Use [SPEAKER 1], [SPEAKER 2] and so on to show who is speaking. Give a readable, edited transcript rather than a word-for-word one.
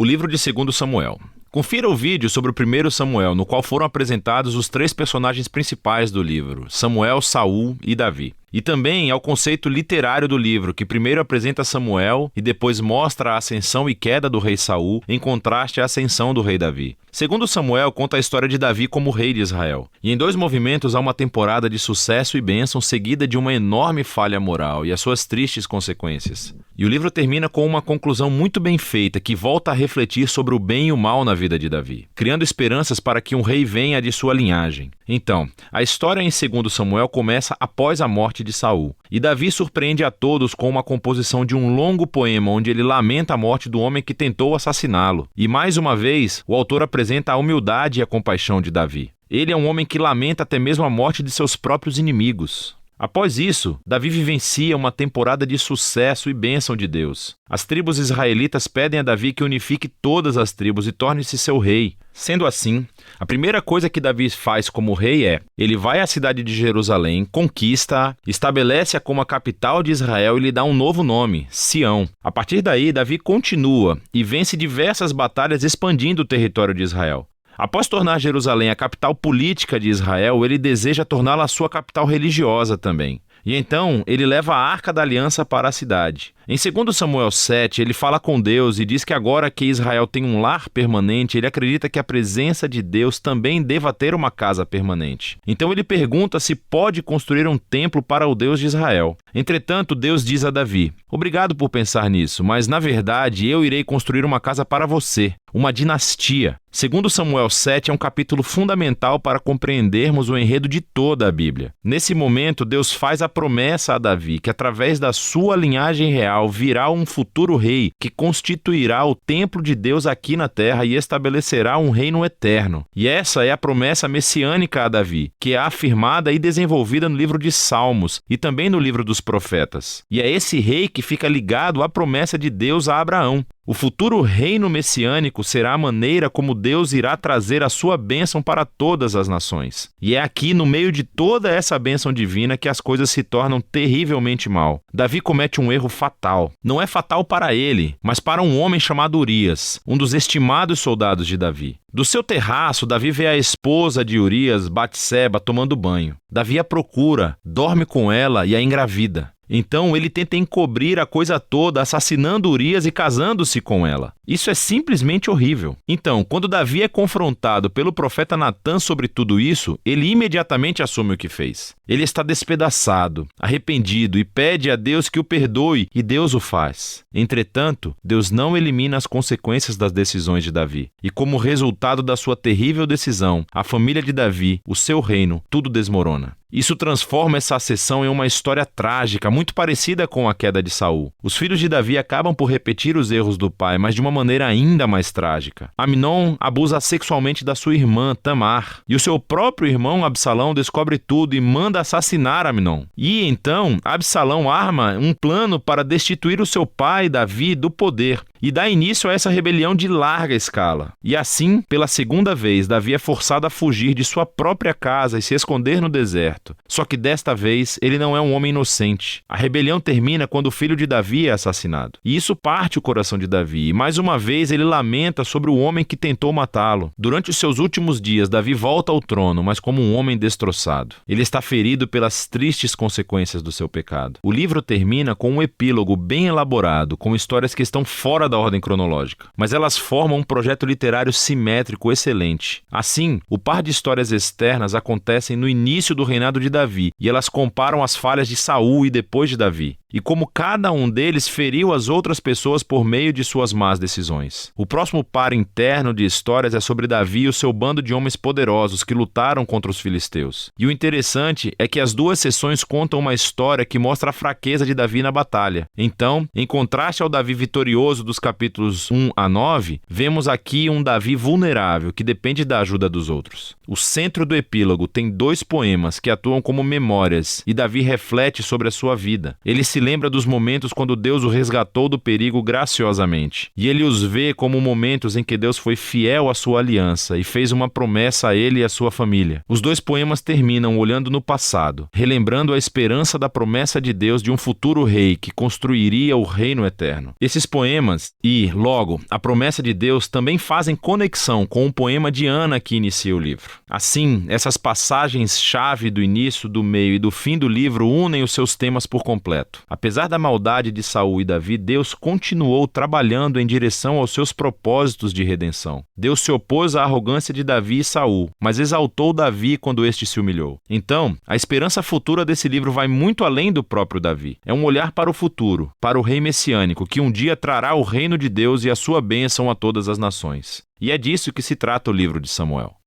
[SPEAKER 1] O livro de 2 Samuel. Confira o vídeo sobre o 1 Samuel, no qual foram apresentados os 3 personagens principais do livro, Samuel, Saul e Davi. E também ao conceito literário do livro, que primeiro apresenta Samuel e depois mostra a ascensão e queda do rei Saul, em contraste à ascensão do rei Davi. 2 Samuel conta a história de Davi como rei de Israel. E em 2 movimentos há uma temporada de sucesso e bênção seguida de uma enorme falha moral e as suas tristes consequências. E o livro termina com uma conclusão muito bem feita que volta a refletir sobre o bem e o mal na vida de Davi, criando esperanças para que um rei venha de sua linhagem. Então, a história em 2 Samuel começa após a morte de Saul. E Davi surpreende a todos com uma composição de um longo poema onde ele lamenta a morte do homem que tentou assassiná-lo. E mais uma vez, o autor apresenta a humildade e a compaixão de Davi. Ele é um homem que lamenta até mesmo a morte de seus próprios inimigos. Após isso, Davi vivencia uma temporada de sucesso e bênção de Deus. As tribos israelitas pedem a Davi que unifique todas as tribos e torne-se seu rei. Sendo assim, a primeira coisa que Davi faz como rei é: ele vai à cidade de Jerusalém, conquista-a, estabelece-a como a capital de Israel e lhe dá um novo nome, Sião. A partir daí, Davi continua e vence diversas batalhas expandindo o território de Israel. Após tornar Jerusalém a capital política de Israel, ele deseja torná-la a sua capital religiosa também. E então, ele leva a Arca da Aliança para a cidade. Em 2 Samuel 7, ele fala com Deus e diz que agora que Israel tem um lar permanente, ele acredita que a presença de Deus também deva ter uma casa permanente. Então ele pergunta se pode construir um templo para o Deus de Israel. Entretanto, Deus diz a Davi: "Obrigado por pensar nisso, mas na verdade eu irei construir uma casa para você, uma dinastia." 2 Samuel 7 é um capítulo fundamental para compreendermos o enredo de toda a Bíblia. Nesse momento, Deus faz a promessa a Davi que através da sua linhagem real virá um futuro rei que constituirá o templo de Deus aqui na terra e estabelecerá um reino eterno. E essa é a promessa messiânica a Davi, que é afirmada e desenvolvida no livro de Salmos e também no livro dos profetas. E é esse rei que fica ligado à promessa de Deus a Abraão. O futuro reino messiânico será a maneira como Deus irá trazer a sua bênção para todas as nações. E é aqui, no meio de toda essa bênção divina, que as coisas se tornam terrivelmente mal. Davi comete um erro fatal. Não é fatal para ele, mas para um homem chamado Urias, um dos estimados soldados de Davi. Do seu terraço, Davi vê a esposa de Urias, Batseba, tomando banho. Davi a procura, dorme com ela e a engravida. Então ele tenta encobrir a coisa toda, assassinando Urias e casando-se com ela. Isso é simplesmente horrível. Então, quando Davi é confrontado pelo profeta Natã sobre tudo isso, ele imediatamente assume o que fez. Ele está despedaçado, arrependido e pede a Deus que o perdoe, e Deus o faz. Entretanto, Deus não elimina as consequências das decisões de Davi. E como resultado da sua terrível decisão, a família de Davi, o seu reino, tudo desmorona. Isso transforma essa ascensão em uma história trágica, muito parecida com a queda de Saul. Os filhos de Davi acabam por repetir os erros do pai, mas de uma maneira ainda mais trágica. Amnon abusa sexualmente da sua irmã, Tamar, e o seu próprio irmão, Absalão, descobre tudo e manda assassinar Amnon. E então, Absalão arma um plano para destituir o seu pai, Davi, do poder, e dá início a essa rebelião de larga escala. E assim, pela segunda vez, Davi é forçado a fugir de sua própria casa e se esconder no deserto. Só que desta vez, ele não é um homem inocente. A rebelião termina quando o filho de Davi é assassinado. E isso parte o coração de Davi, e mais uma vez ele lamenta sobre o homem que tentou matá-lo. Durante os seus últimos dias, Davi volta ao trono, mas como um homem destroçado. Ele está ferido pelas tristes consequências do seu pecado. O livro termina com um epílogo bem elaborado, com histórias que estão fora da ordem cronológica, mas elas formam um projeto literário simétrico excelente. Assim, o par de histórias externas acontecem no início do reinado de Davi, e elas comparam as falhas de Saul e depois de Davi, e como cada um deles feriu as outras pessoas por meio de suas más decisões. O próximo par interno de histórias é sobre Davi e o seu bando de homens poderosos que lutaram contra os filisteus. E o interessante é que as duas sessões contam uma história que mostra a fraqueza de Davi na batalha. Então, em contraste ao Davi vitorioso dos capítulos 1 a 9, vemos aqui um Davi vulnerável que depende da ajuda dos outros. O centro do epílogo tem 2 poemas que atuam como memórias, e Davi reflete sobre a sua vida. Ele se lembra dos momentos quando Deus o resgatou do perigo graciosamente. E ele os vê como momentos em que Deus foi fiel à sua aliança e fez uma promessa a ele e à sua família. Os dois poemas terminam olhando no passado, relembrando a esperança da promessa de Deus de um futuro rei que construiria o reino eterno. Esses poemas e, logo, a promessa de Deus também fazem conexão com o poema de Ana que inicia o livro. Assim, essas passagens-chave do início, do meio e do fim do livro unem os seus temas por completo. Apesar da maldade de Saul e Davi, Deus continuou trabalhando em direção aos seus propósitos de redenção. Deus se opôs à arrogância de Davi e Saul, mas exaltou Davi quando este se humilhou. Então, a esperança futura desse livro vai muito além do próprio Davi. É um olhar para o futuro, para o rei messiânico, que um dia trará o reino de Deus e a sua bênção a todas as nações. E é disso que se trata o livro de Samuel.